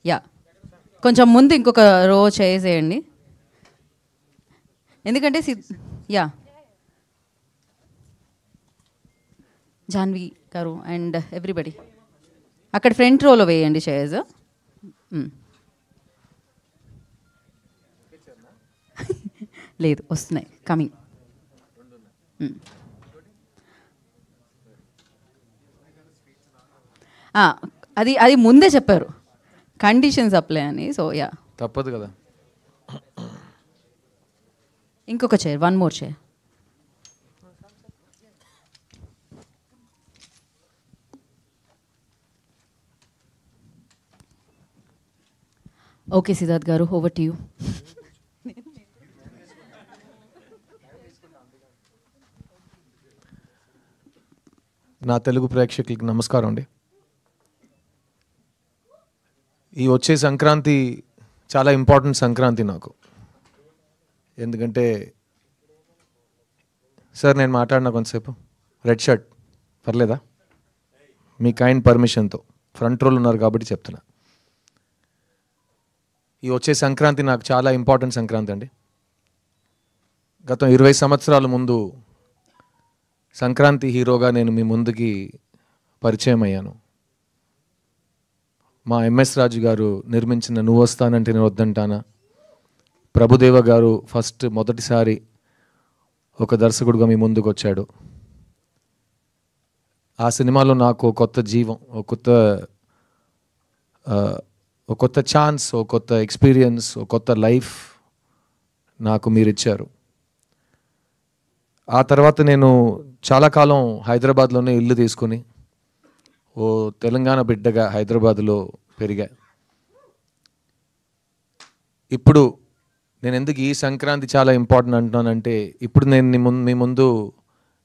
Yeah కొంచెం ముందు ఇంకొక రో చేసేయండి, ఎందుకంటే యా జాన్వి గారు అండ్ ఎవ్రీబడి అక్కడ ఫ్రంట్ రోలో వేయండి చైర్స్. లేదు, వస్తున్నాయి, కమింగ్. అది అది ముందే చెప్పారు, కండిషన్స్ అప్లై అని. సో యా తప్పదు కదా. ఇంకొక chair, one more chair. Okay Siddharth గారు, ఓవర్ టు యూ. నా తెలుగు ప్రేక్షకులకి నమస్కారం అండి. ఈ వచ్చే సంక్రాంతి చాలా ఇంపార్టెంట్ సంక్రాంతి నాకు. ఎందుకంటే సార్ నేను మాట్లాడినా కొంతసేపు రెడ్ షర్ట్ పర్లేదా? మీ కైండ్ పర్మిషన్తో ఫ్రంట్ రోల్ ఉన్నారు కాబట్టి చెప్తున్నా. ఈ వచ్చే సంక్రాంతి నాకు చాలా ఇంపార్టెంట్ సంక్రాంతి అండి. గత 20 సంవత్సరాల ముందు సంక్రాంతి హీరోగా నేను మీ ముందుకి పరిచయం అయ్యాను. మా ఎంఎస్ రాజు గారు నిర్మించిన నువ్వు వస్తానంటే నేను వద్దంటానా, ప్రభుదేవ గారు మొదటిసారి ఒక దర్శకుడుగా మీ ముందుకు వచ్చాడు. ఆ సినిమాలో నాకు కొత్త జీవం, ఒక కొత్త ఛాన్స్, ఒక కొత్త ఎక్స్పీరియన్స్, ఒక కొత్త లైఫ్ నాకు మీరు ఇచ్చారు. ఆ తర్వాత నేను చాలా కాలం హైదరాబాద్లోనే ఇల్లు తీసుకుని ఓ తెలంగాణ బిడ్డగా హైదరాబాద్లో పెరిగా. ఇప్పుడు నేను ఎందుకు ఈ సంక్రాంతి చాలా ఇంపార్టెంట్ అంటున్నానంటే, ఇప్పుడు నేను మీ ముందు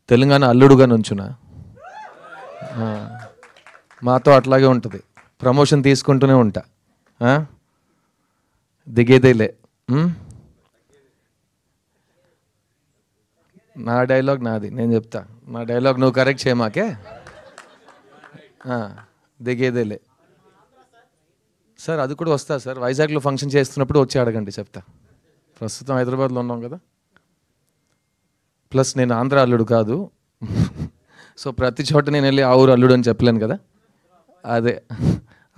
తెలంగాణ అల్లుడుగా నుంచున్నా. మాతో అట్లాగే ఉంటుంది, ప్రమోషన్ తీసుకుంటూనే ఉంటా, దిగేదేలే. నా డైలాగ్ నాది, నేను చెప్తా. నా డైలాగ్ నువ్వు కరెక్ట్ చేయమాకే, దిగేదేలే. సార్ అది కూడా వస్తా సార్, వైజాగ్లో ఫంక్షన్ చేస్తున్నప్పుడు వచ్చి అడగండి, చెప్తా. ప్రస్తుతం హైదరాబాద్లో ఉన్నాం కదా. ప్లస్ నేను ఆంధ్ర అల్లుడు కాదు, సో ప్రతి చోట నేను వెళ్ళి ఆ ఊరు అల్లుడు అని చెప్పలేను కదా. అదే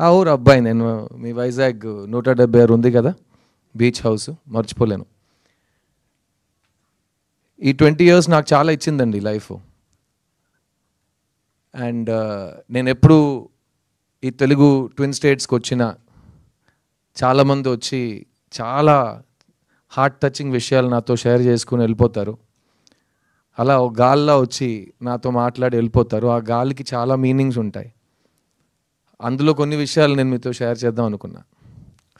ఆ ఊరు అబ్బాయి నేను. మీ వైజాగ్ 176 ఉంది కదా బీచ్ హౌస్, మర్చిపోలేను. ఈ 20 years నాకు చాలా ఇచ్చిందండి లైఫ్. అండ్ నేను ఎప్పుడు ఈ తెలుగు ట్విన్ స్టేట్స్కి వచ్చిన చాలామంది వచ్చి చాలా హార్ట్ టచింగ్ విషయాలు నాతో షేర్ చేసుకుని వెళ్ళిపోతారు. అలా ఒక గాల్లో వచ్చి నాతో మాట్లాడి వెళ్ళిపోతారు. ఆ గాలికి చాలా మీనింగ్స్ ఉంటాయి. అందులో కొన్ని విషయాలు నేను మీతో షేర్ చేద్దాం అనుకున్నా.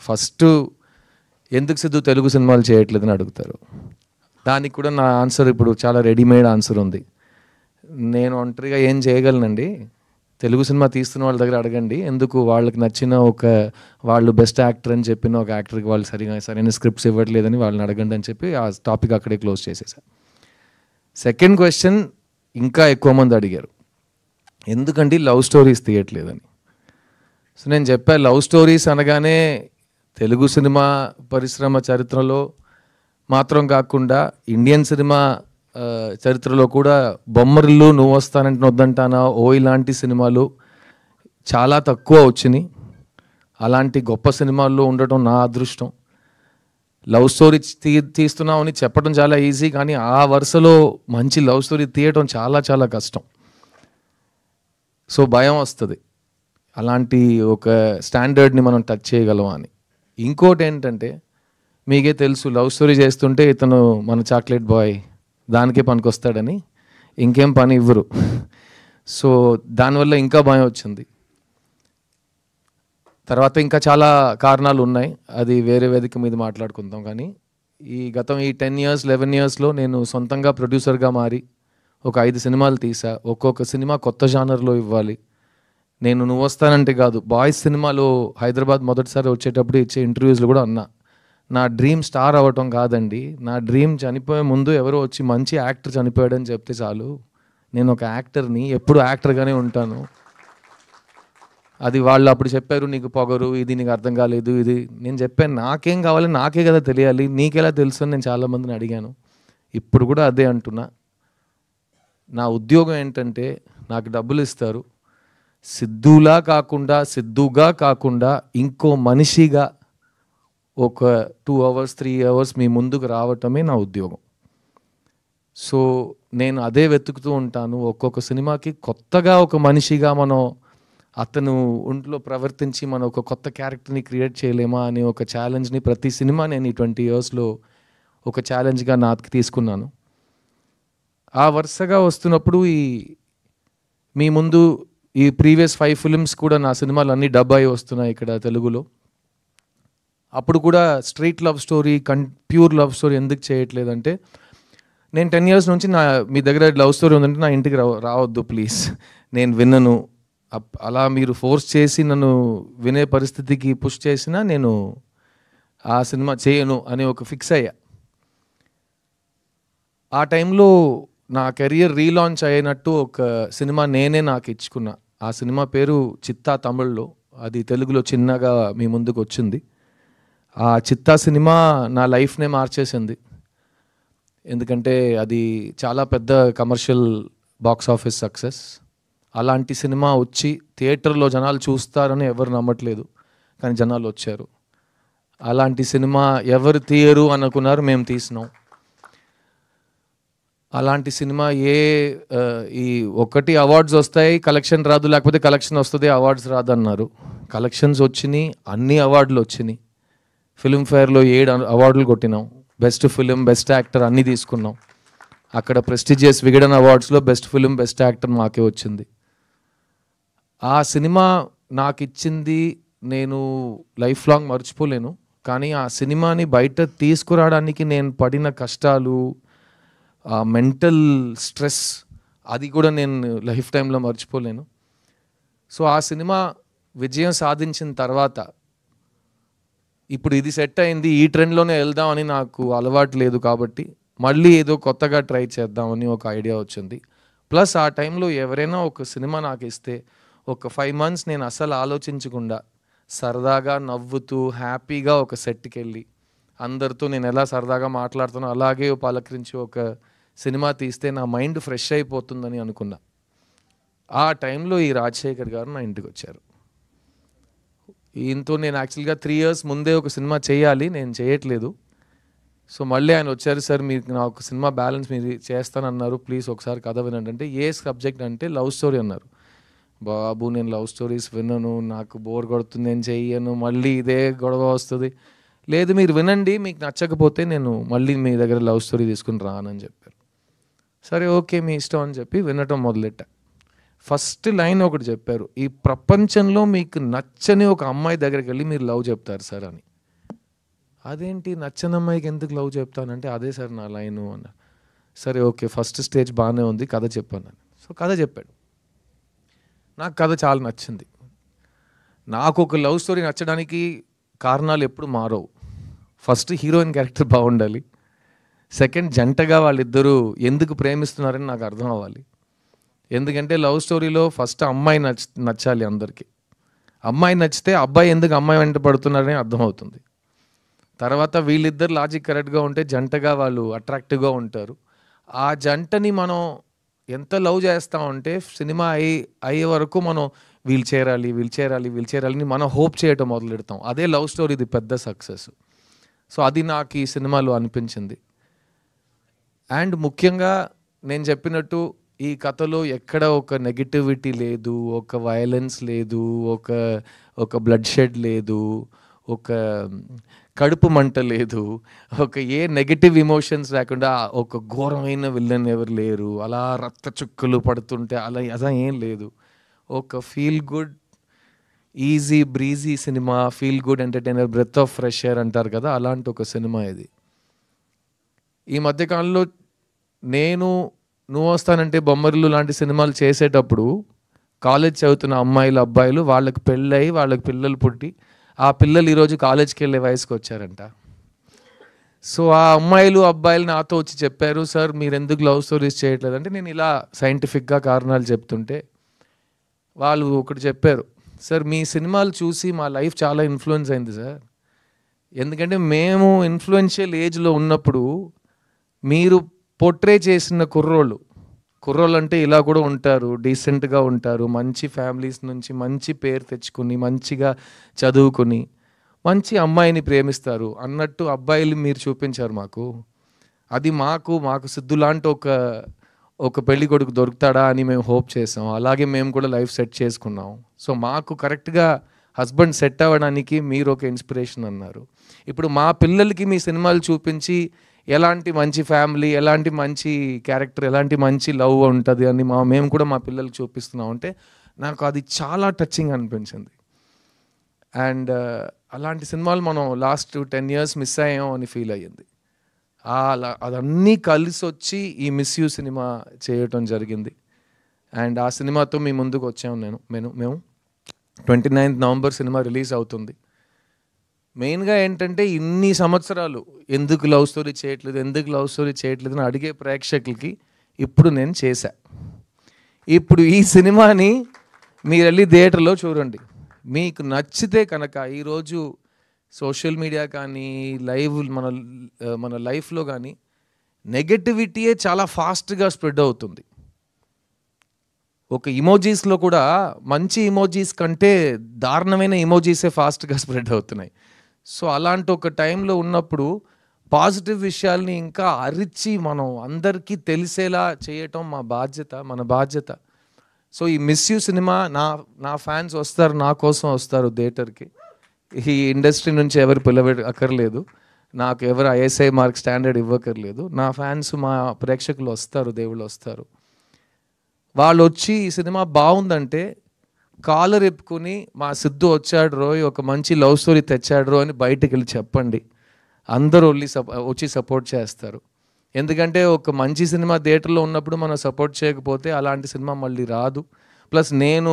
ఫస్ట్, ఎందుకు సిద్ధు తెలుగు సినిమాలు చేయట్లేదని అడుగుతారు. దానికి కూడా నా ఆన్సర్ ఇప్పుడు చాలా రెడీమేడ్ ఆన్సర్ ఉంది. నేను ఒంటరిగా ఏం చేయగలనండి. తెలుగు సినిమా తీస్తున్న వాళ్ళ దగ్గర అడగండి, ఎందుకు వాళ్ళకి నచ్చిన వాళ్ళు బెస్ట్ యాక్టర్ అని చెప్పిన ఒక యాక్టర్కి వాళ్ళు సరైన స్క్రిప్ట్స్ ఇవ్వట్లేదని వాళ్ళని అడగండి అని చెప్పి ఆ టాపిక్ అక్కడే క్లోజ్ చేసేసా. సెకండ్ క్వశ్చన్ ఇంకా ఎక్కువ మంది అడిగారు, ఎందుకండి లవ్ స్టోరీస్ తీయట్లేదని. సో నేను చెప్పాను, లవ్ స్టోరీస్ అనగానే తెలుగు సినిమా పరిశ్రమ చరిత్రలో మాత్రం కాకుండా ఇండియన్ సినిమా చరిత్రలో కూడా బొమ్మరిల్లు, నువ్వు వస్తానంటే వద్దంటానా, ఓ ఇలాంటి సినిమాలు చాలా తక్కువ వచ్చినాయి. అలాంటి గొప్ప సినిమాల్లో ఉండటం నా అదృష్టం. లవ్ స్టోరీ తీస్తున్నావు అని చెప్పడం చాలా ఈజీ, కానీ ఆ వరుసలో మంచి లవ్ స్టోరీ తీయటం చాలా చాలా కష్టం. సో భయం వస్తుంది, అలాంటి ఒక స్టాండర్డ్ని మనం టచ్ చేయగలం అని. ఇంకోటి ఏంటంటే, మీకే తెలుసు, లవ్ స్టోరీ చేస్తుంటే ఇతను మన చాక్లెట్ బాయ్ దానికే పనికొస్తాడని ఇంకేం పని ఇవ్వరు. సో దానివల్ల ఇంకా భయం వచ్చింది. తర్వాత ఇంకా చాలా కారణాలు ఉన్నాయి, అది వేరే వేదిక మీద మాట్లాడుకుందాం. కానీ ఈ 10 years 11 yearsలో నేను సొంతంగా ప్రొడ్యూసర్గా మారి ఒక 5 సినిమాలు తీసా. ఒక్కొక్క సినిమా కొత్త జానర్లో ఇవ్వాలి. నేను నువ్వు వస్తానంటే కాదు, బాయ్స్ సినిమాలో హైదరాబాద్ మొదటిసారి వచ్చేటప్పుడు ఇచ్చే ఇంటర్వ్యూస్లో కూడా అన్నా, నా డ్రీమ్ స్టార్ అవ్వటం కాదండి, నా డ్రీమ్ చనిపోయే ముందు ఎవరో వచ్చి మంచి యాక్టర్ చనిపోయాడని చెప్తే చాలు, నేను ఒక యాక్టర్ని, ఎప్పుడు యాక్టర్గానే ఉంటాను అది వాళ్ళు అప్పుడు చెప్పారు, నీకు పొగరు, ఇది నీకు అర్థం కాలేదు, ఇది. నేను చెప్పాను, నాకేం కావాలి, నాకే కదా తెలియాలి, నీకెలా తెలుసు అని నేను చాలామందిని అడిగాను. ఇప్పుడు కూడా అదే అంటున్నా. నా ఉద్యోగం ఏంటంటే నాకు డబ్బులు ఇస్తారు, సిద్ధుగా కాకుండా ఇంకో మనిషిగా ఒక 2 hours 3 hours మీ ముందుకు రావటమే నా ఉద్యోగం. సో నేను అదే వెతుకుతూ ఉంటాను. ఒక్కొక్క సినిమాకి కొత్తగా ఒక మనిషిగా మనం అతను ఒంట్లో ప్రవర్తించి మనం ఒక కొత్త క్యారెక్టర్ని క్రియేట్ చేయలేమా అని ఒక ఛాలెంజ్ని ప్రతి సినిమా నేను ఈ 20 yearsలో ఒక ఛాలెంజ్గా నాకు తీసుకున్నాను. ఆ వరుసగా వస్తున్నప్పుడు మీ ముందు ఈ ప్రీవియస్ 5 films కూడా నా సినిమాలు అన్నీ డబ్ అయి వస్తున్నాయి ఇక్కడ తెలుగులో. అప్పుడు కూడా street love story, pure love story ఎందుకు చేయట్లేదంటే, నేను 10 years నుంచి మీ దగ్గర లవ్ స్టోరీ ఉందంటే నా ఇంటికి రావద్దు ప్లీజ్, నేను విన్నను. అలా మీరు ఫోర్స్ చేసి నన్ను వినే పరిస్థితికి పుష్ చేసినా నేను ఆ సినిమా చేయను అని ఒక ఫిక్స్ అయ్యా. ఆ టైంలో నా కెరియర్ రీలాంచ్ అయినట్టు ఒక సినిమా నేనే నాకు ఇచ్చుకున్నా. ఆ సినిమా పేరు చిత్తా, తమిళ్లో. అది తెలుగులో చిన్నగా మీ ముందుకు వచ్చింది. ఆ చిత్తా సినిమా నా లైఫ్నే మార్చేసింది. ఎందుకంటే అది చాలా పెద్ద కమర్షియల్ బాక్స్ ఆఫీస్ సక్సెస్. అలాంటి సినిమా వచ్చి థియేటర్లో జనాలు చూస్తారని ఎవరు నమ్మట్లేదు, కానీ జనాలు వచ్చారు. అలాంటి సినిమా ఎవరు తీయరు అనుకున్నారు, మేము తీసినాం. అలాంటి సినిమా ఈ ఒకటి అవార్డ్స్ వస్తాయి, కలెక్షన్ రాదు, లేకపోతే కలెక్షన్ వస్తుంది, అవార్డ్స్ రాదు అన్నారు. కలెక్షన్స్ వచ్చినాయి, అన్ని అవార్డులు వచ్చినాయి. ఫిల్మ్ఫేర్లో 7 అవార్డులు కొట్టినాం. బెస్ట్ ఫిలిం, బెస్ట్ యాక్టర్ అన్నీ తీసుకున్నాం. అక్కడ ప్రెస్టీజియస్ విగడన్ అవార్డ్స్లో బెస్ట్ ఫిలిం, బెస్ట్ యాక్టర్ మాకే వచ్చింది. ఆ సినిమా నాకు ఇచ్చింది నేను లైఫ్ లాంగ్ మర్చిపోలేను. కానీ ఆ సినిమాని బయట తీసుకురావడానికి నేను పడిన కష్టాలు, ఆ మెంటల్ స్ట్రెస్, అది కూడా నేను లైఫ్ టైంలో మర్చిపోలేను. సో ఆ సినిమా విజయం సాధించిన తర్వాత ఇప్పుడు ఇది సెట్ అయింది, ఈ ట్రెండ్లోనే వెళ్దామని నాకు అలవాటు లేదు కాబట్టి మళ్ళీ ఏదో కొత్తగా ట్రై చేద్దామని ఒక ఐడియా వచ్చింది. ప్లస్ ఆ టైంలో ఎవరైనా ఒక సినిమా నాకు ఇస్తే ఒక 5 months నేను అసలు ఆలోచించకుండా సరదాగా నవ్వుతూ హ్యాపీగా ఒక సెట్కి వెళ్ళి అందరితో నేను ఎలా సరదాగా మాట్లాడుతానో అలాగే పలకరించి ఒక సినిమా తీస్తే నా మైండ్ ఫ్రెష్ అయిపోతుందని అనుకున్నా. ఆ టైంలో ఈ రాజశేఖర్ గారు నా ఇంటికి వచ్చారు. ఈయనతో నేను యాక్చువల్గా 3 years ముందే ఒక సినిమా చేయాలి, నేను చేయట్లేదు. సో మళ్ళీ ఆయన వచ్చారు, సార్ మీకు నా ఒక సినిమా బ్యాలెన్స్ మీరు చేస్తానన్నారు, ప్లీజ్ ఒకసారి కథ వినండి అంటే, ఏ సబ్జెక్ట్ అంటే లవ్ స్టోరీ అన్నారు. బాబు నేను లవ్ స్టోరీస్ వినను, నాకు బోర్ కొడుతుంది, నేను చెయ్యను, మళ్ళీ ఇదే గొడవ వస్తుంది. లేదు మీరు వినండి, మీకు నచ్చకపోతే నేను మళ్ళీ మీ దగ్గర లవ్ స్టోరీ తీసుకుని రానని చెప్పారు. సరే ఓకే మీ ఇష్టం అని చెప్పి వినటం మొదలెట్టా. ఫస్ట్ లైన్ ఒకటి చెప్పారు, ఈ ప్రపంచంలో మీకు నచ్చని ఒక అమ్మాయి దగ్గరికి వెళ్ళి మీరు లవ్ చెప్తారు సార్ అని. అదేంటి నచ్చని అమ్మాయికి ఎందుకు లవ్ చెప్తానంటే, అదే సార్ నా లైను అన్నారు. సరే ఓకే ఫస్ట్ స్టేజ్ బాగానే ఉంది, కథ చెప్పాను. సో కథ చెప్పాడు. నాకు కథ చాలా నచ్చింది. నాకు ఒక లవ్ స్టోరీ నచ్చడానికి కారణాలు ఎప్పుడు మారవు. ఫస్ట్ హీరోయిన్ క్యారెక్టర్ బాగుండాలి, సెకండ్ జంటగా వాళ్ళిద్దరూ ఎందుకు ప్రేమిస్తున్నారని నాకు అర్థం అవ్వాలి. ఎందుకంటే లవ్ స్టోరీలో ఫస్ట్ అమ్మాయి నచ్చాలి అందరికీ. అమ్మాయి నచ్చితే అబ్బాయి ఎందుకు అమ్మాయి వెంట పడుతున్నారని అర్థమవుతుంది. తర్వాత వీళ్ళిద్దరు లాజిక్ కరెక్ట్గా ఉంటే జంటగా వాళ్ళు అట్రాక్టివ్గా ఉంటారు. ఆ జంటని మనం ఎంత లవ్ చేస్తామంటే సినిమా అయ్యే వరకు మనం వీళ్ళు చేరాలని మనం హోప్ చేయటం మొదలెడతాం. అదే లవ్ స్టోరీది పెద్ద సక్సెస్. సో అది నాకు ఈ సినిమాలో అనిపించింది. అండ్ ముఖ్యంగా నేను చెప్పినట్టు ఈ కథలో ఎక్కడ ఒక నెగిటివిటీ లేదు, ఒక వైలెన్స్ లేదు, ఒక బ్లడ్ షెడ్ లేదు, ఒక కడుపు మంట లేదు, ఒక ఏ నెగటివ్ ఇమోషన్స్ లేకుండా ఒక ఘోరమైన విల్లన్ ఎవరు లేరు, అలా రక్త చుక్కలు పడుతుంటే అలా ఏం లేదు. ఒక feel good easy breezy cinema, feel good entertainer, breath of fresh air అంటారు కదా, అలాంటి ఒక సినిమా ఇది. ఈ మధ్యకాలంలో నువ్వు వస్తానంటే బొమ్మరిల్లు లాంటి సినిమాలు చేసేటప్పుడు కాలేజ్ చదువుతున్న అమ్మాయిలు అబ్బాయిలు వాళ్ళకి పెళ్ళయి వాళ్ళకి పిల్లలు పుట్టి ఆ పిల్లలు ఈరోజు కాలేజ్కి వెళ్ళే వయసుకు వచ్చారంట. సో ఆ అమ్మాయిలు అబ్బాయిలు నాతో వచ్చి చెప్పారు, సార్ మీరు ఎందుకు లవ్ స్టోరీస్ చేయట్లేదంటే నేను ఇలా సైంటిఫిక్గా కారణాలు చెప్తుంటే వాళ్ళు ఒకటి చెప్పారు, సార్ మీ సినిమాలు చూసి మా లైఫ్ చాలా ఇన్ఫ్లుయెన్స్ అయింది సార్. ఎందుకంటే మేము ఇన్ఫ్లుయెన్షియల్ ఏజ్లో ఉన్నప్పుడు మీరు పోర్ట్రే చేసిన కుర్రోళ్ళు అంటే ఇలా కూడా ఉంటారు, డీసెంట్గా ఉంటారు, మంచి ఫ్యామిలీస్ నుంచి మంచి పేరు తెచ్చుకుని మంచిగా చదువుకుని మంచి అమ్మాయిని ప్రేమిస్తారు అన్నట్టు అబ్బాయిలు మీరు చూపించారు మాకు. అది మాకు సిద్ధు లాంటి ఒక పెళ్లి కొడుకు దొరుకుతాడా అని మేము హోప్ చేసాం. అలాగే మేము కూడా లైఫ్ సెట్ చేసుకున్నాం. సో మాకు కరెక్ట్గా హస్బెండ్ సెట్ అవ్వడానికి మీరు ఒక ఇన్స్పిరేషన్ అన్నారు. ఇప్పుడు మా పిల్లలకి మీ సినిమాలు చూపించి ఎలాంటి మంచి ఫ్యామిలీ, ఎలాంటి మంచి క్యారెక్టర్, ఎలాంటి మంచి లవ్ ఉంటుంది అని మేము కూడా మా పిల్లలకి చూపిస్తున్నాం అంటే నాకు అది చాలా టచింగ్ అనిపించింది. అండ్ అలాంటి సినిమాలు మనం లాస్ట్ 10 years మిస్ అయ్యాం అని ఫీల్ అయ్యింది. అదన్నీ కలిసి వచ్చి ఈ మిస్ యూ సినిమా చేయటం జరిగింది. అండ్ ఆ సినిమాతో మీ ముందుకు వచ్చాము మేము 29th November సినిమా రిలీజ్ అవుతుంది. మెయిన్గా ఏంటంటే ఇన్ని సంవత్సరాలు ఎందుకు లవ్ స్టోరీ చేయట్లేదు అని అడిగే ప్రేక్షకులకి ఇప్పుడు నేను చేశా. ఇప్పుడు ఈ సినిమాని మీరు వెళ్ళి థియేటర్లో చూడండి. మీకు నచ్చితే కనుక ఈరోజు సోషల్ మీడియా కానీ మన లైఫ్లో కానీ నెగటివిటీయే చాలా ఫాస్ట్గా స్ప్రెడ్ అవుతుంది. ఒక ఇమోజీస్లో కూడా మంచి ఇమోజీస్ కంటే దారుణమైన ఇమోజీసే ఫాస్ట్గా స్ప్రెడ్ అవుతున్నాయి. సో అలాంటి ఒక టైంలో ఉన్నప్పుడు పాజిటివ్ విషయాల్ని ఇంకా అరిచి మనం అందరికీ తెలిసేలా చేయటం మన బాధ్యత. సో ఈ మిస్ యూ సినిమా నా ఫ్యాన్స్ వస్తారు, నా కోసం వస్తారు థియేటర్కి. ఈ ఇండస్ట్రీ నుంచి ఎవరు అక్కర్లేదు, నాకు ఎవరు ISI మార్క్ స్టాండర్డ్ ఇవ్వక్కర్లేదు. నా ఫ్యాన్స్, మా ప్రేక్షకులు వస్తారు, దేవుళ్ళు వస్తారు. వాళ్ళు వచ్చి ఈ సినిమా బాగుందంటే కాలర్ ఎప్పుకుని మా సిద్ధు వచ్చాడు రోయ్, ఒక మంచి లవ్ స్టోరీ తెచ్చాడు రో అని బయటకు వెళ్ళి చెప్పండి. అందరూ వచ్చి సపోర్ట్ చేస్తారు. ఎందుకంటే ఒక మంచి సినిమా థియేటర్లో ఉన్నప్పుడు మనం సపోర్ట్ చేయకపోతే అలాంటి సినిమా మళ్ళీ రాదు. ప్లస్ నేను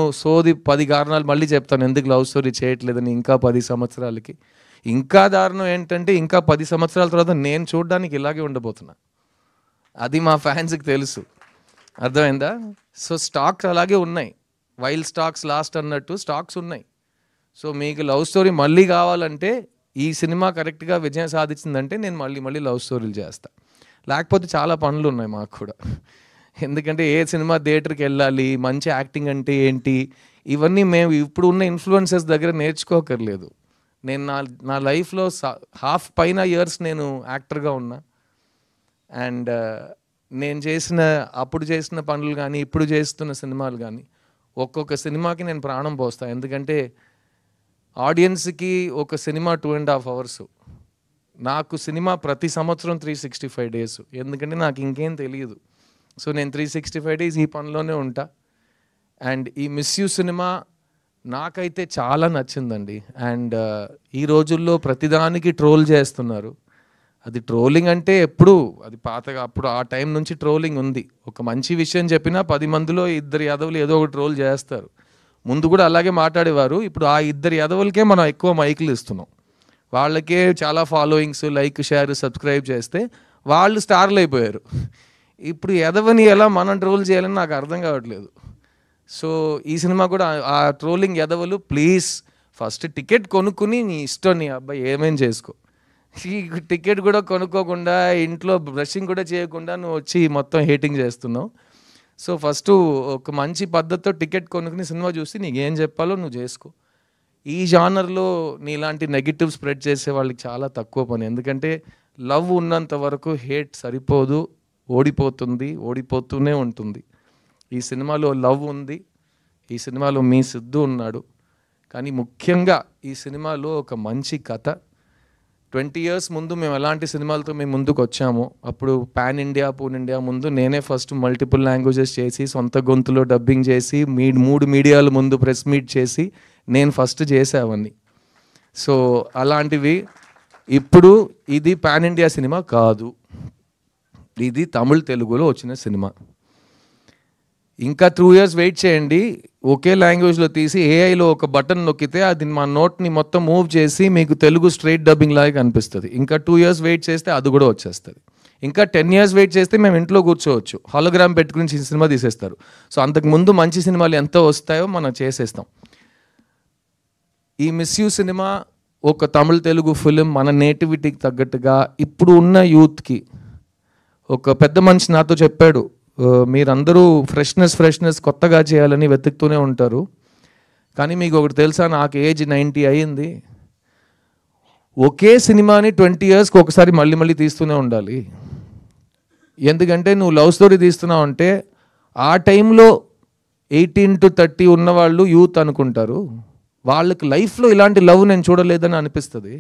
10 కారణాలు మళ్ళీ చెప్తాను ఎందుకు లవ్ స్టోరీ చేయట్లేదని ఇంకా 10 సంవత్సరాలకి. ఇంకా దారుణం ఏంటంటే ఇంకా 10 సంవత్సరాల తర్వాత నేను చూడడానికి ఇలాగే ఉండబోతున్నా. అది మా ఫ్యాన్స్కి తెలుసు, అర్థమైందా? సో స్టాక్స్ అలాగే ఉన్నాయి, వైల్డ్ స్టాక్స్ లాస్ట్ అన్నట్టు స్టాక్స్ ఉన్నాయి. సో మీకు లవ్ స్టోరీ మళ్ళీ కావాలంటే ఈ సినిమా కరెక్ట్గా విజయం సాధించిందంటే నేను మళ్ళీ లవ్ స్టోరీలు చేస్తా. లేకపోతే చాలా పనులు ఉన్నాయి మాకు కూడా. ఎందుకంటే ఏ సినిమా థియేటర్కి వెళ్ళాలి, మంచి యాక్టింగ్ అంటే ఏంటి, ఇవన్నీ మేము ఇప్పుడు ఉన్న ఇన్ఫ్లుయెన్సర్స్ దగ్గర నేర్చుకోకర్లేదు. నేను నా లైఫ్లో హాఫ్ పైన ఇయర్స్ నేను యాక్టర్గా ఉన్నా. అండ్ నేను అప్పుడు చేసిన పనులు కానీ ఇప్పుడు చేస్తున్న సినిమాలు కానీ ఒక్కొక్క సినిమాకి నేను ప్రాణం పోస్తాను. ఎందుకంటే ఆడియన్స్కి ఒక సినిమా 2.5 hours, నాకు సినిమా ప్రతి సంవత్సరం 365 days. ఎందుకంటే నాకు ఇంకేం తెలియదు. సో నేను 365 days ఈ పనిలోనే ఉంటా. అండ్ ఈ మిస్ యూ సినిమా నాకైతే చాలా నచ్చిందండి. అండ్ ఈ రోజుల్లో ప్రతిదానికి ట్రోల్ చేస్తున్నారు. అది ట్రోలింగ్ అంటే అది పాతగా అప్పుడు ఆ టైం నుంచి ట్రోలింగ్ ఉంది. ఒక మంచి విషయం చెప్పినా 10 మందిలో 2 యాదవులు ఏదో ఒక ట్రోల్ చేస్తారు. ముందు కూడా అలాగే మాట్లాడేవారు. ఇప్పుడు ఆ 2 యాదవులకే మనం ఎక్కువ మైకులు ఇస్తున్నాం. వాళ్ళకే చాలా ఫాలోయింగ్స్, లైక్, షేర్, సబ్స్క్రైబ్ చేస్తే వాళ్ళు స్టార్లు అయిపోయారు. ఇప్పుడు ఎదవని ఎలా మనం ట్రోల్ చేయాలని నాకు అర్థం కావట్లేదు. సో ఈ సినిమా కూడా ఆ ట్రోలింగ్ ఎదవలు ప్లీజ్ ఫస్ట్ టికెట్ కొనుక్కుని నీ ఇష్టం, నీ అబ్బాయి ఏమేం చేసుకో. ఈ టికెట్ కూడా కొనుక్కోకుండా ఇంట్లో బ్రషింగ్ కూడా చేయకుండా నువ్వు వచ్చి మొత్తం హేటింగ్ చేస్తున్నావు. సో ఫస్ట్ ఒక మంచి పద్ధతితో టికెట్ కొనుక్కుని సినిమా చూసి నీకు ఏం చెప్పాలో నువ్వు చేసుకో. ఈ జానర్లో నీలాంటి నెగిటివ్ స్ప్రెడ్ చేసే వాళ్ళకి చాలా తక్కువ పని. ఎందుకంటే లవ్ ఉన్నంత వరకు హేట్ సరిపోదు, ఓడిపోతూనే ఉంటుంది. ఈ సినిమాలో లవ్ ఉంది, ఈ సినిమాలో మీ సిద్ధు ఉన్నాడు. కానీ ముఖ్యంగా ఈ సినిమాలో ఒక మంచి కథ. 20 years ముందు మేము ఎలాంటి సినిమాలతో మేము ముందుకు వచ్చామో, అప్పుడు పాన్ ఇండియా, పూన్ ఇండియా ముందు నేనే ఫస్ట్ మల్టిపుల్ లాంగ్వేజెస్ చేసి సొంత గొంతులో డబ్బింగ్ చేసి 3 మీడియాల ముందు ప్రెస్ మీట్ చేసి నేను ఫస్ట్ చేసేవన్నీ. సో అలాంటివి ఇప్పుడు ఇది పాన్ ఇండియా సినిమా కాదు, ఇది తమిళ్ తెలుగులో వచ్చిన సినిమా. ఇంకా 2 years వెయిట్ చేయండి. ఒకే లాంగ్వేజ్లో తీసి ఏఐలో ఒక బటన్ నొక్కితే అది మా నోట్ని మొత్తం మూవ్ చేసి మీకు తెలుగు స్ట్రైట్ డబ్బింగ్ లాగా కనిపిస్తుంది. ఇంకా 2 years వెయిట్ చేస్తే అది కూడా వచ్చేస్తుంది. ఇంకా 10 years వెయిట్ చేస్తే మేము ఇంట్లో కూర్చోవచ్చు, హాలోగ్రామ్ పెట్టుకుని సినిమా తీసేస్తారు. సో అంతకుముందు మంచి సినిమాలు ఎంత వస్తాయో మనం చేసేస్తాం. ఈ మిస్ యూ సినిమా ఒక తమిళ తెలుగు ఫిలిం మన నేటివిటీకి తగ్గట్టుగా ఇప్పుడు ఉన్న యూత్కి ఒక పెద్ద మనిషి నాతో చెప్పాడు, మీరందరూ ఫ్రెష్నెస్ కొత్తగా చేయాలని వెతుకుతూనే ఉంటారు, కానీ మీకు ఒకటి తెలుసా, నాకు ఏజ్ 90 అయ్యింది, ఒకే సినిమాని 20 yearsకి ఒకసారి మళ్ళీ తీస్తూనే ఉండాలి. ఎందుకంటే నువ్వు లవ్ స్టోరీ తీస్తున్నావు అంటే ఆ టైంలో 18 to 30 ఉన్నవాళ్ళు యూత్ అనుకుంటారు, వాళ్ళకి లైఫ్లో ఇలాంటి లవ్ నేను చూడలేదని అనిపిస్తుంది.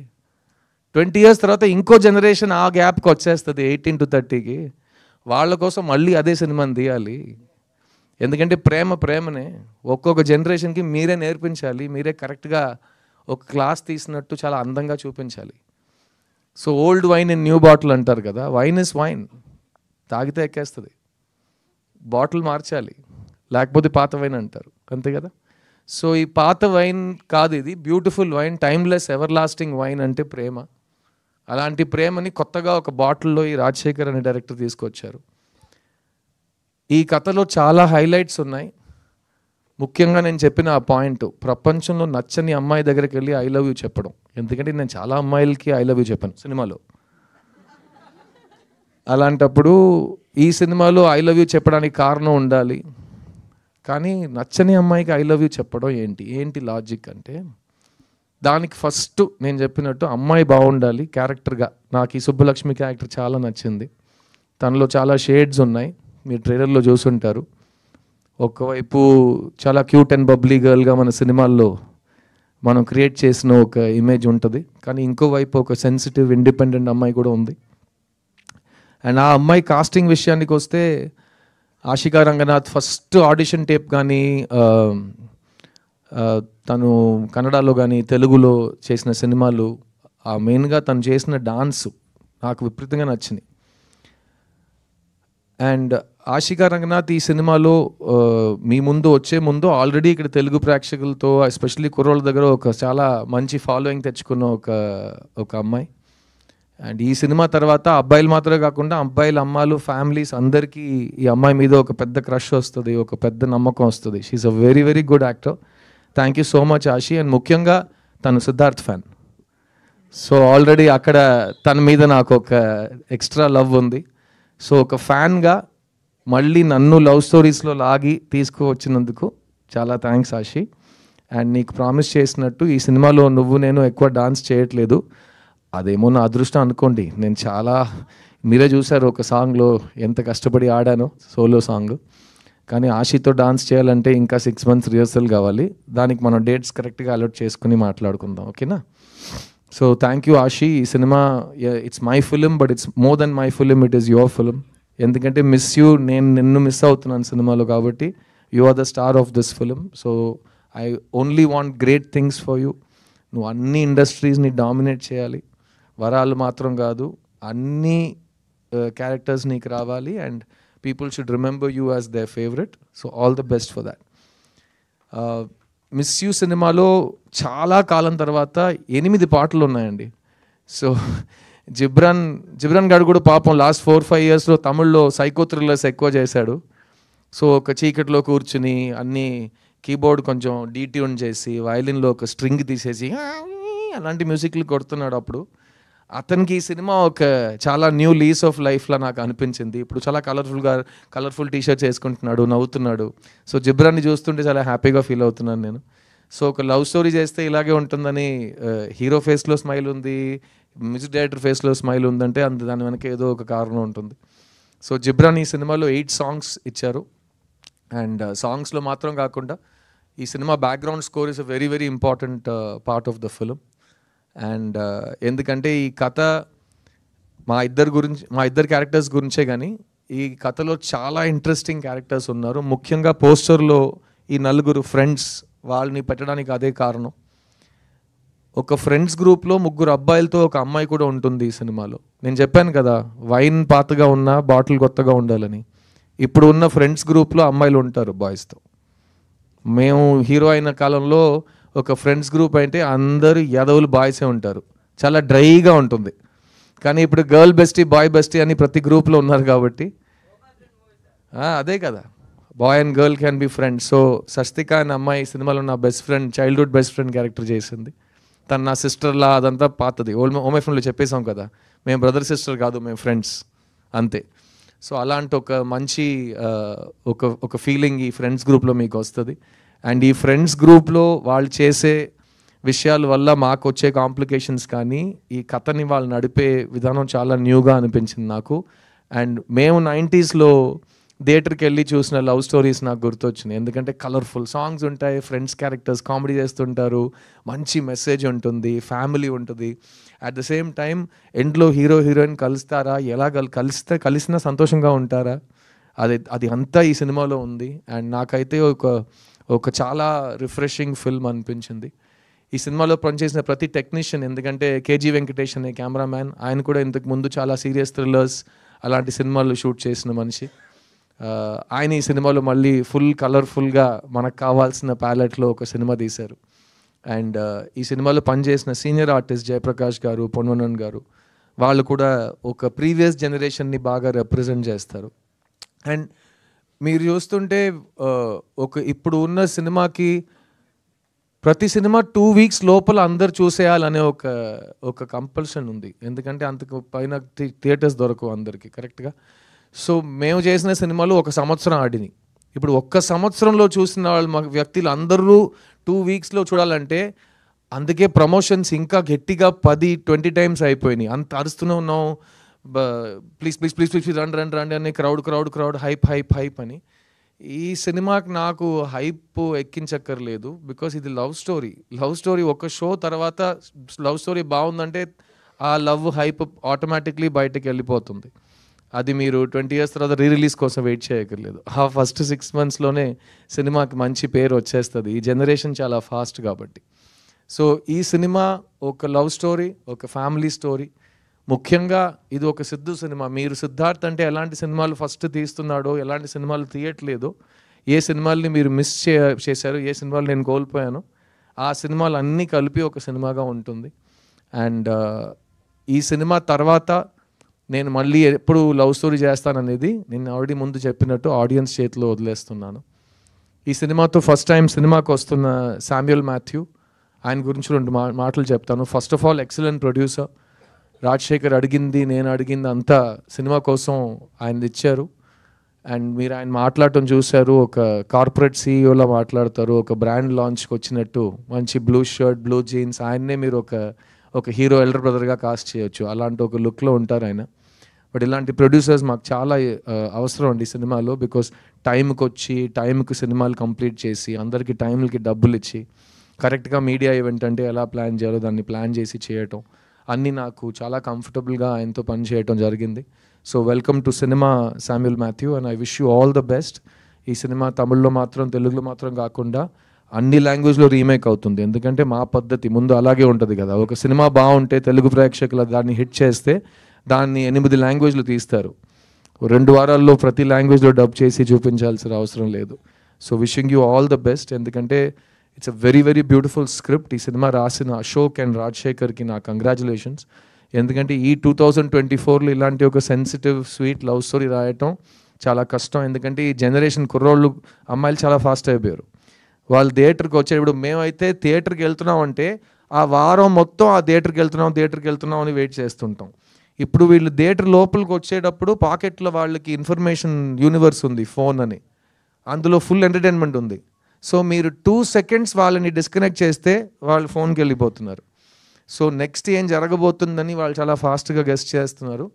20 years తర్వాత ఇంకో జనరేషన్ ఆ గ్యాప్కి వచ్చేస్తుంది 18 to 30కి, వాళ్ళ కోసం మళ్ళీ అదే సినిమాని తీయాలి. ఎందుకంటే ప్రేమనే ఒక్కొక్క జనరేషన్కి మీరే నేర్పించాలి, మీరే కరెక్ట్గా ఒక క్లాస్ తీసినట్టు చాలా అందంగా చూపించాలి. So old wine in new bottle అంటారు కదా, వైన్ ఇస్ వైన్, తాగితే ఎక్కేస్తుంది, బాటిల్ మార్చాలి, లేకపోతే పాత వైన్ అంటారు, అంతే కదా. సో ఈ పాత వైన్ కాదు, ఇది beautiful wine, timeless ever lasting wine అంటే ప్రేమ. అలాంటి ప్రేమని కొత్తగా ఒక బాటిల్లో ఈ రాజశేఖర్ అనే డైరెక్టర్ తీసుకొచ్చారు. ఈ కథలో చాలా హైలైట్స్ ఉన్నాయి. ముఖ్యంగా నేను చెప్పిన ఆ పాయింట్, ప్రపంచంలో నచ్చని అమ్మాయి దగ్గరికి వెళ్ళి ఐ లవ్ యూ చెప్పడం. ఎందుకంటే నేను చాలా అమ్మాయిలకి ఐ లవ్ యూ చెప్పాను సినిమాలో. అలాంటప్పుడు ఈ సినిమాలో ఐ లవ్ యూ చెప్పడానికి కారణం ఉండాలి, కానీ నచ్చని అమ్మాయికి ఐ లవ్ యూ చెప్పడం ఏంటి లాజిక్ అంటే, దానికి ఫస్ట్ నేను చెప్పినట్టు అమ్మాయి బాగుండాలి క్యారెక్టర్గా. నాకు ఈ సుబ్బలక్ష్మి క్యారెక్టర్ చాలా నచ్చింది, తనలో చాలా షేడ్స్ ఉన్నాయి, మీరు ట్రైలర్లో చూసుంటారు. ఒకవైపు చాలా క్యూట్ అండ్ బబ్లీ గర్ల్గా మన సినిమాల్లో మనం క్రియేట్ చేసిన ఒక ఇమేజ్ ఉంటుంది, కానీ ఇంకోవైపు ఒక సెన్సిటివ్ ఇండిపెండెంట్ అమ్మాయి కూడా ఉంది. అండ్ ఆ అమ్మాయి కాస్టింగ్ విషయానికి వస్తే, Ashika Ranganath first audition tape కానీ తను కన్నడలో కానీ తెలుగులో చేసిన సినిమాలు, మెయిన్గా తను చేసిన డాన్స్ నాకు విపరీతంగా నచ్చింది. అండ్ ఆశికా రంగనాథ్ ఈ సినిమాలో మీ ముందు వచ్చే ముందు ఆల్రెడీ ఇక్కడ తెలుగు ప్రేక్షకులతో ఎస్పెషల్లీ కుర్రోళ్ళ దగ్గర ఒక చాలా మంచి ఫాలోయింగ్ తెచ్చుకున్న ఒక అమ్మాయి. అండ్ ఈ సినిమా తర్వాత అబ్బాయిలు మాత్రమే కాకుండా అబ్బాయిల అమ్మాయిలు ఫ్యామిలీస్ అందరికీ ఈ అమ్మాయి మీద ఒక పెద్ద క్రష్ వస్తుంది, ఒక పెద్ద నమ్మకం వస్తుంది. She's a very very good actor. Thank you so much Ashi. And ముఖ్యంగా తను సిద్ధార్థ్ ఫ్యాన్, సో ఆల్రెడీ అక్కడ తన మీద నాకు ఒక ఎక్స్ట్రా లవ్ ఉంది. సో ఒక ఫ్యాన్గా మళ్ళీ నన్ను లవ్ స్టోరీస్లో లాగి తీసుకువచ్చినందుకు చాలా థ్యాంక్స్ ఆశి. అండ్ నీకు ప్రామిస్ చేసినట్టు ఈ సినిమాలో నేను ఎక్కువ డాన్స్ చేయట్లేదు, అదేమో నా అదృష్టం అనుకోండి. నేను చాలా, మీరే చూసారు ఒక సాంగ్లో ఎంత కష్టపడి ఆడానో, సోలో సాంగ్. కానీ ఆశితో డాన్స్ చేయాలంటే ఇంకా 6 months రిహర్సల్ కావాలి, దానికి మనం డేట్స్ కరెక్ట్గా అలర్ట్ చేసుకుని మాట్లాడుకుందాం, ఓకేనా. So thank you Ashi. ఈ cinema it's my film, but it's more than my film, it is your film. ఎందుకంటే మిస్ యూ, నిన్ను మిస్ అవుతున్నాను సినిమాలో, కాబట్టి you are the star of this film. So I only want great things for you. నువ్వు అన్ని ఇండస్ట్రీస్ని dominate చేయాలి, వరాలు మాత్రం కాదు, అన్ని క్యారెక్టర్స్ నీకు రావాలి, and people should remember you as there favourite. So all the best for that. Miss you సినిమాలో చాలా కాలం తర్వాత 8 పాటలు ఉన్నాయండి. సో జిబ్రాన్ గారు కూడా పాపం లాస్ట్ 4-5 yearsలో తమిళ్లో సైకో థ్రిల్లర్స్ ఎక్కువ చేశాడు. సో ఒక చీకట్లో కూర్చుని అన్ని కీబోర్డ్ కొంచెం డీట్యూన్ చేసి వైలిన్లో ఒక స్ట్రింగ్ తీసేసి అలాంటి మ్యూజిక్లు కొడుతున్నాడు. అప్పుడు అతనికి ఈ సినిమా ఒక చాలా న్యూ లీస్ ఆఫ్ లైఫ్లా నాకు అనిపించింది. ఇప్పుడు చాలా కలర్ఫుల్ టీషర్ట్స్ వేసుకుంటున్నాడు, నవ్వుతున్నాడు. సో జిబ్రాన్ని చూస్తుంటే చాలా హ్యాపీగా ఫీల్ అవుతున్నాను నేను. సో ఒక లవ్ స్టోరీ చేస్తే ఇలాగే ఉంటుందని, హీరో ఫేస్లో స్మైల్ ఉంది, మ్యూజిక్ డైరెక్టర్ ఫేస్లో స్మైల్ ఉందంటే దాని వెనక ఏదో ఒక కారణం ఉంటుంది. సో జిబ్రాన్ ఈ సినిమాలో 8 songs ఇచ్చారు. అండ్ సాంగ్స్లో మాత్రం కాకుండా ఈ cinema background score is a very very important part of the film. And ఎందుకంటే ఈ కథ మా ఇద్దరు క్యారెక్టర్స్ గురించే, కానీ ఈ కథలో చాలా ఇంట్రెస్టింగ్ క్యారెక్టర్స్ ఉన్నారు. ముఖ్యంగా పోస్టర్లో ఈ 4 ఫ్రెండ్స్, వాళ్ళని పెట్టడానికి అదే కారణం. ఒక ఫ్రెండ్స్ గ్రూప్లో 3 అబ్బాయిలతో ఒక అమ్మాయి కూడా ఉంటుంది ఈ సినిమాలో. నేను చెప్పాను కదా, వైన్ పాతగా ఉన్నా బాటిల్ కొత్తగా ఉండాలని. ఇప్పుడు ఉన్న ఫ్రెండ్స్ గ్రూప్లో అమ్మాయిలు ఉంటారు బాయ్స్తో. మేము హీరో అయిన కాలంలో ఒక ఫ్రెండ్స్ గ్రూప్ అంటే అందరూ యాదవులు బాయ్సే ఉంటారు, చాలా డ్రైగా ఉంటుంది. కానీ ఇప్పుడు గర్ల్ బెస్టీ బాయ్ బెస్టీ అని ప్రతి గ్రూప్లో ఉన్నారు కాబట్టి అదే కదా, boy and girl can be friends. So Sasthika అనే అమ్మాయి ఈ సినిమాలో నా best friend, childhood best friend character చేసింది. తను నా సిస్టర్లా, అదంతా పాతది. ఓమై ఫ్రెండ్లో చెప్పేసాం కదా, మేము బ్రదర్ సిస్టర్ కాదు, మేము ఫ్రెండ్స్ అంతే. సో అలాంటి ఒక మంచి ఒక ఫీలింగ్ ఈ ఫ్రెండ్స్ గ్రూప్లో మీకు వస్తుంది. అండ్ ఈ ఫ్రెండ్స్ గ్రూప్లో వాళ్ళు చేసే విషయాల వల్ల మాకు వచ్చే కాంప్లికేషన్స్ కానీ ఈ కథని వాళ్ళు నడిపే విధానం చాలా న్యూగా అనిపించింది నాకు. అండ్ మేము 90sలో థియేటర్కి వెళ్ళి చూసిన లవ్ స్టోరీస్ నాకు గుర్తొచ్చినాయి. ఎందుకంటే కలర్ఫుల్ సాంగ్స్ ఉంటాయి, ఫ్రెండ్స్ క్యారెక్టర్స్ కామెడీ చేస్తుంటారు, మంచి మెసేజ్ ఉంటుంది, ఫ్యామిలీ ఉంటుంది. అట్ ద సేమ్ టైం ఎండ్లో హీరో హీరోయిన్ కలుస్తారా, ఎలా కలిసినా సంతోషంగా ఉంటారా, అది అంతా ఈ సినిమాలో ఉంది. అండ్ నాకైతే ఒక చాలా రిఫ్రెషింగ్ ఫిల్మ్ అనిపించింది. ఈ సినిమాలో పనిచేసిన ప్రతి టెక్నీషియన్, ఎందుకంటే కేజీ వెంకటేష్ అనే కెమెరామ్యాన్, ఆయన కూడా ఇంతకు ముందు చాలా సీరియస్ థ్రిల్లర్స్ అలాంటి సినిమాలు షూట్ చేసిన మనిషి. ఆయన ఈ సినిమాలో మళ్ళీ ఫుల్ కలర్ఫుల్గా మనకు కావాల్సిన ప్యాలెట్లో ఒక సినిమా తీశారు. అండ్ ఈ సినిమాలో పనిచేసిన సీనియర్ ఆర్టిస్ట్ జయప్రకాష్ గారు, పొన్వనన్ గారు, వాళ్ళు కూడా ఒక ప్రీవియస్ జనరేషన్ని బాగా రిప్రజెంట్ చేస్తారు. అండ్ మీరు చూస్తుంటే ఇప్పుడు ఉన్న సినిమాకి ప్రతి సినిమా 2 weeks లోపల అందరు చూసేయాలనే ఒక కంపల్షన్ ఉంది. ఎందుకంటే అంతకు పైన థియేటర్స్ దొరకవు అందరికీ కరెక్ట్గా. సో మేము చేసిన సినిమాలు 1 సంవత్సరం ఆడినాయి. ఇప్పుడు 1 సంవత్సరంలో చూసిన వాళ్ళు మా వ్యక్తులు అందరూ 2 weeksలో చూడాలంటే అందుకే ప్రమోషన్స్ ఇంకా గట్టిగా 10-20 times అయిపోయినాయి. అంత అరుస్తూనే ఉన్నాం, ప్లీజ్ ప్లీజ్ ప్లీజ్ ప్లీజ్ రండి అని, క్రౌడ్ హైప్ అని. ఈ సినిమాకి నాకు హైప్ ఎక్కించక్కర్లేదు, బికాస్ ఇది లవ్ స్టోరీ. ఒక షో తర్వాత లవ్ స్టోరీ బాగుందంటే ఆ లవ్ హైప్ ఆటోమేటిక్లీ బయటకు వెళ్ళిపోతుంది. అది మీరు 20 years తర్వాత రిలీజ్ కోసం వెయిట్ చేయక్కర్లేదు. ఆ ఫస్ట్ 6 monthsలోనే సినిమాకి మంచి పేరు వచ్చేస్తుంది. ఈ జనరేషన్ చాలా ఫాస్ట్ కాబట్టి. సో ఈ సినిమా ఒక లవ్ స్టోరీ, ఒక ఫ్యామిలీ స్టోరీ. ముఖ్యంగా ఇది ఒక సిద్ధు సినిమా. మీరు సిద్ధార్థ్ అంటే ఎలాంటి సినిమాలు ఫస్ట్ తీస్తున్నాడో, ఎలాంటి సినిమాలు తీయట్లేదో, ఏ సినిమాల్ని మీరు మిస్ చేశారు, ఏ సినిమాలు నేను కోల్పోయాను, ఆ సినిమాలు అన్నీ కలిపి ఒక సినిమాగా ఉంటుంది. అండ్ ఈ సినిమా తర్వాత నేను మళ్ళీ ఎప్పుడు లవ్ స్టోరీ చేస్తాననేది నేను ఆల్రెడీ ముందు చెప్పినట్టు ఆడియన్స్ చేతిలో వదిలేస్తున్నాను. ఈ సినిమాతో ఫస్ట్ టైం సినిమాకి వస్తున్న శామ్యూల్ మాథ్యూ, ఆయన గురించి 2 మాటలు చెప్తాను. First of all excellent producer. Rajasekhar అడిగింది, నేను అడిగింది అంతా సినిమా కోసం ఆయన ఇచ్చారు. అండ్ మీరు ఆయన మాట్లాడటం చూశారు, ఒక కార్పొరేట్ సీఈఓలా మాట్లాడతారు, ఒక బ్రాండ్ లాంచ్కి వచ్చినట్టు మంచి బ్లూ షర్ట్, బ్లూ జీన్స్. ఆయన్నే మీరు ఒక హీరో ఎల్డర్ బ్రదర్గా కాస్ట్ చేయొచ్చు, అలాంటి ఒక లుక్లో ఉంటారు ఆయన. బట్ ఇలాంటి ప్రొడ్యూసర్స్ మాకు చాలా అవసరం అండి సినిమాలో. బికాస్ టైంకి సినిమాలు కంప్లీట్ చేసి అందరికీ టైంలకి డబ్బులు ఇచ్చి కరెక్ట్గా మీడియా ఈవెంట్ అంటే ఎలా ప్లాన్ చేయాలో దాన్ని ప్లాన్ చేసి చేయటం అన్నీ నాకు చాలా కంఫర్టబుల్గా ఆయనతో పని చేయటం జరిగింది. So welcome to cinema Samuel Matthew, and I wish you all the best. ఈ సినిమా తమిళ్లో మాత్రం, తెలుగులో మాత్రం కాకుండా అన్ని లాంగ్వేజ్లో రీమేక్ అవుతుంది. ఎందుకంటే మా పద్ధతి ముందు అలాగే ఉంటుంది కదా, ఒక సినిమా బాగుంటే తెలుగు ప్రేక్షకులు దాన్ని హిట్ చేస్తే దాన్ని 8 లాంగ్వేజ్లు తీస్తారు. 2 వారాల్లో ప్రతి లాంగ్వేజ్లో డబ్ చేసి చూపించాల్సిన అవసరం లేదు. So wishing you all the best. ఎందుకంటే it's a very very beautiful script. ఈ సినిమా రాసిన అశోక్ అండ్ రాజశేఖర్కి నా కంగ్రాచులేషన్స్. ఎందుకంటే ఈ 2024లో ఇలాంటి ఒక సెన్సిటివ్ స్వీట్ లవ్ స్టోరీ రాయటం చాలా కష్టం. ఎందుకంటే ఈ జనరేషన్ కుర్రోళ్ళు, అమ్మాయిలు చాలా ఫాస్ట్ అయిపోయారు. వాళ్ళు థియేటర్కి వచ్చేటప్పుడు, మేమైతే థియేటర్కి వెళ్తున్నాం అంటే ఆ వారం మొత్తం ఆ థియేటర్కి వెళ్తున్నాం అని వెయిట్ చేస్తుంటాం. ఇప్పుడు వీళ్ళు థియేటర్ లోపలికి వచ్చేటప్పుడు పాకెట్లో వాళ్ళకి ఇన్ఫర్మేషన్ యూనివర్స్ ఉంది, ఫోన్ అని, అందులో ఫుల్ ఎంటర్టైన్మెంట్ ఉంది. సో మీరు 2 seconds వాళ్ళని డిస్కనెక్ట్ చేస్తే వాళ్ళు ఫోన్కి వెళ్ళిపోతున్నారు. సో నెక్స్ట్ ఏం జరగబోతుందని వాళ్ళు చాలా ఫాస్ట్గా గెస్ట్ చేస్తున్నారు.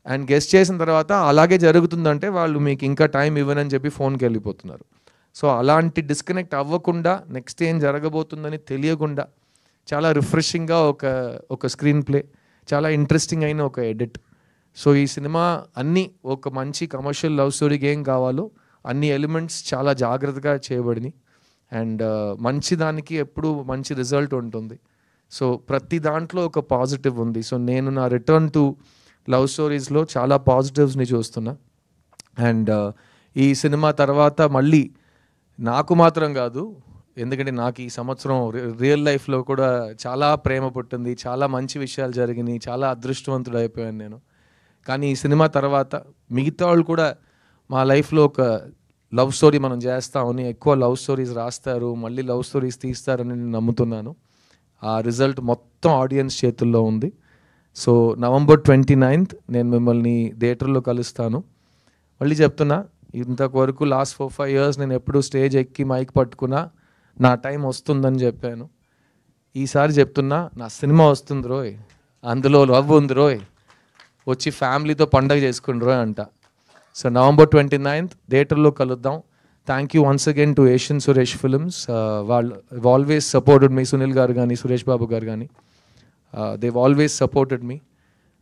అండ్ గెస్ట్ చేసిన తర్వాత అలాగే జరుగుతుందంటే వాళ్ళు మీకు ఇంకా టైం ఇవ్వనని చెప్పి ఫోన్కి వెళ్ళిపోతున్నారు. సో అలాంటి డిస్కనెక్ట్ అవ్వకుండా, నెక్స్ట్ ఏం జరగబోతుందని తెలియకుండా చాలా రిఫ్రెషింగ్గా ఒక స్క్రీన్ ప్లే, చాలా ఇంట్రెస్టింగ్ అయిన ఒక ఎడిట్. సో ఈ సినిమా అన్నీ ఒక మంచి కమర్షియల్ లవ్ స్టోరీకి ఏం కావాలో అన్ని ఎలిమెంట్స్ చాలా జాగ్రత్తగా చేయబడినాయి. అండ్ మంచి దానికి ఎప్పుడు మంచి రిజల్ట్ ఉంటుంది. సో ప్రతి దాంట్లో ఒక పాజిటివ్ ఉంది. సో నేను నా రిటర్న్ టు లవ్ స్టోరీస్లో చాలా పాజిటివ్స్ని చూస్తున్నా. అండ్ ఈ సినిమా తర్వాత మళ్ళీ నాకు మాత్రం కాదు, ఎందుకంటే నాకు ఈ సంవత్సరం రియల్ లైఫ్లో కూడా చాలా ప్రేమ పుట్టింది, చాలా మంచి విషయాలు జరిగినాయి, చాలా అదృష్టవంతుడు అయిపోయాను నేను. కానీ ఈ సినిమా తర్వాత మిగతా వాళ్ళు కూడా మా లైఫ్లో ఒక లవ్ స్టోరీ మనం చేస్తామని ఎక్కువ లవ్ స్టోరీస్ రాస్తారు, మళ్ళీ లవ్ స్టోరీస్ తీస్తారని నేను నమ్ముతున్నాను. ఆ రిజల్ట్ మొత్తం ఆడియన్స్ చేతుల్లో ఉంది. సో November 29th నేను మిమ్మల్ని థియేటర్లో కలుస్తాను. మళ్ళీ చెప్తున్నా, ఇంతవరకు లాస్ట్ 4-5 years నేను ఎప్పుడు స్టేజ్ ఎక్కి మైక్ పట్టుకున్నా నా టైం వస్తుందని చెప్పాను. ఈసారి చెప్తున్నా, నా సినిమా వస్తుంది రోయ్, అందులో లవ్ ఉంది రోయ్, వచ్చి ఫ్యామిలీతో పండగ చేసుకుని రోయ్ అంట. సో November 29th థియేటర్లో కలుద్దాం. Thank you once again to Asian Suresh Films. వాళ్ళు always supported me, Sunil garu కానీ సురేష్ బాబు గారు కానీ, Dev always supported me.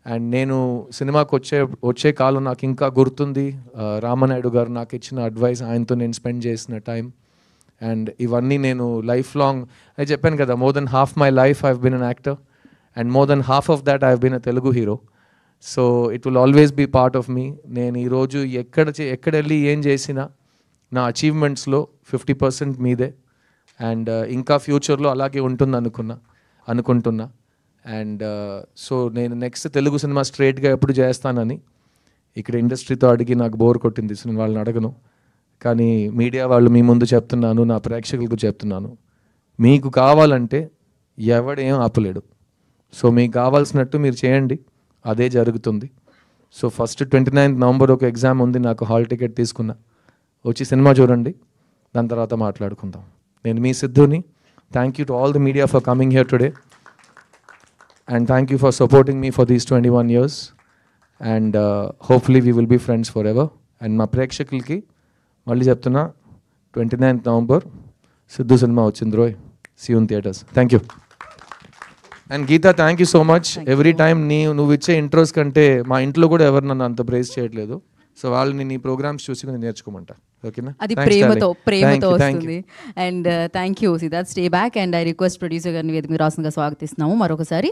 And నేను సినిమాకి వచ్చే కాలం నాకు ఇంకా గుర్తుంది. రామనాయుడు గారు నాకు ఇచ్చిన అడ్వైస్, ఆయనతో నేను స్పెండ్ చేసిన టైం, అండ్ ఇవన్నీ నేను లైఫ్ లాంగ్, అది చెప్పాను కదా, more than half my life I have been an actor and more than half of that I have been a Telugu hero. So it will always be part of me. నేను ఈరోజు ఎక్కడ వెళ్ళి ఏం చేసినా నా అచీవ్మెంట్స్లో 50% మీదే, అండ్ ఇంకా ఫ్యూచర్లో అలాగే ఉంటుంది అనుకుంటున్నా. అండ్ సో నేను నెక్స్ట్ తెలుగు సినిమా స్ట్రైట్గా ఎప్పుడు చేస్తానని ఇక్కడ ఇండస్ట్రీతో అడిగి నాకు బోర్ కొట్టింది, వాళ్ళని అడగను. కానీ మీడియా వాళ్ళు మీ ముందు చెప్తున్నాను, నా ప్రేక్షకులకు చెప్తున్నాను, మీకు కావాలంటే ఎవడేం ఆపలేడు. సో మీకు కావాల్సినట్టు మీరు చేయండి, అదే జరుగుతుంది. సో ఫస్ట్ 29th November ఒక ఎగ్జామ్ ఉంది, నాకు హాల్ టికెట్ తీసుకున్నా, వచ్చి సినిమా చూడండి, దాని తర్వాత మాట్లాడుకుందాం. నేను మీ సిద్ధుని. Thank you to all the media for coming here today, and thank you for supporting me for these 21 years, and hopefully we will be friends forever. And మా ప్రేక్షకులకి మళ్ళీ చెప్తున్నా, 29th November సిద్ధు సినిమా వచ్చింది రోయ్, see you in theatres. Thank you. And Geetha, thank you so much. Every time నువ్వు ఇచ్చే intros కంటే మా ఇంట్లో కూడా ఎవరు నన్ను అంత ప్రైజ్ చేయట్లేదు. సో వాళ్ళని నీ ప్రోగ్రామ్స్ చూసి నేను నేర్చుకోమంటా. ఓకేనా? అది ప్రేమతో వస్తుంది. And thank you Siddharth, stay back. And I request producer గారిని వేదిక మీద రాసుగా స్వాగతిస్తున్నాము మరొకసారి.